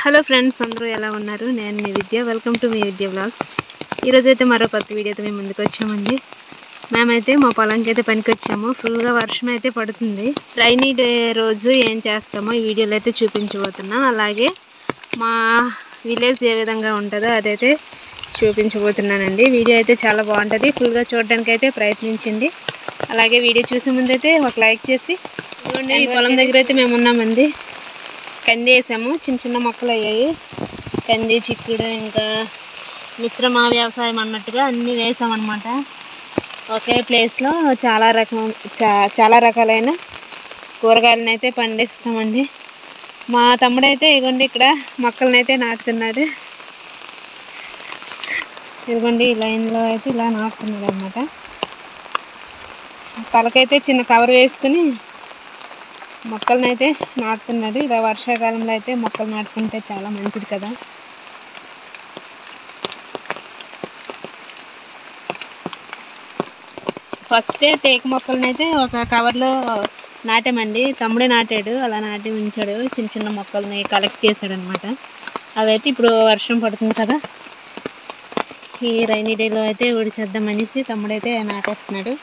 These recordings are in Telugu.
హలో ఫ్రెండ్స్, అందరూ ఎలా ఉన్నారు? నేను మీ విద్య. వెల్కమ్ టు మీ విద్య వ్లాగ్స్. ఈరోజైతే మరో కొత్త వీడియోతో మేము ముందుకు వచ్చామండి. మేమైతే మా పొలంకి అయితే పనికి వచ్చాము. ఫుల్గా వర్షం అయితే పడుతుంది. రైనీ డే రోజు ఏం చేస్తామో ఈ వీడియోలో అయితే చూపించబోతున్నాం. అలాగే మా విలేజ్ ఏ విధంగా ఉంటుందో అదైతే చూపించబోతున్నానండి. వీడియో అయితే చాలా బాగుంటుంది. ఫుల్గా చూడడానికి అయితే ప్రయత్నించండి. అలాగే వీడియో చూసే ముందైతే ఒక లైక్ చేసి ఇవ్వండి. ఈ పొలం దగ్గర అయితే మేము ఉన్నామండి. కంది వేసాము, చిన్న చిన్న మొక్కలు అయ్యాయి. కంది, చిక్కుడు, ఇంకా మిశ్రమ వ్యవసాయం అన్నట్టుగా అన్నీ వేసామన్నమాట. ఒకే ప్లేస్లో చాలా రకాలైన కూరగాయలను అయితే పండిస్తామండి. మా తమ్ముడైతే ఇదిగోండి ఇక్కడ మొక్కలను అయితే నాటుతున్నాడు. ఇదిగోండి ఈ లైన్లో అయితే ఇలా నాటుతున్నాడు అన్నమాట. తలకైతే చిన్న కవర్ వేసుకుని మొక్కలను అయితే నాటుతున్నాడు. ఇలా వర్షాకాలంలో అయితే మొక్కలు నాటుకుంటే చాలా మంచిది కదా. ఫస్టే టేకు మొక్కలను అయితే ఒక కవర్లో నాటామండి. తమ్ముడే నాటాడు, అలా నాటి ఉంచాడు. చిన్న చిన్న మొక్కల్ని కలెక్ట్ చేశాడు అనమాట. అవైతే ఇప్పుడు వర్షం పడుతుంది కదా, ఈ రైనీ డేలో అయితే ఊడిచేద్దామనేసి తమ్ముడైతే నాటేస్తున్నాడు.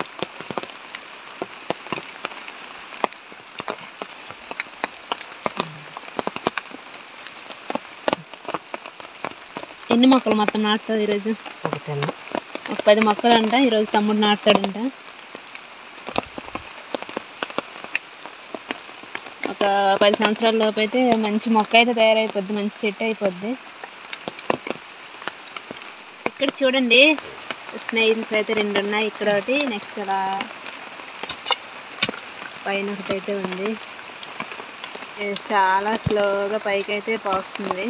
ఎన్ని మొక్కలు మొత్తం నాటుతావు ఈరోజు? ఒక 10 మొక్కలు అంట ఈరోజు తమ్ముడు నాటుతాడంట. ఒక 10 సంవత్సరాల లోపు అయితే మంచి మొక్క అయితే తయారైపోద్ది, మంచి చెట్టు అయిపోద్ది. ఇక్కడ చూడండి స్నేహిల్స్ అయితే 2 ఉన్నాయి. ఇక్కడ ఒకటి, నెక్స్ట్ అలా పైన ఒకటి అయితే ఉంది. చాలా స్లోగా పైకి అయితే పోతుంది.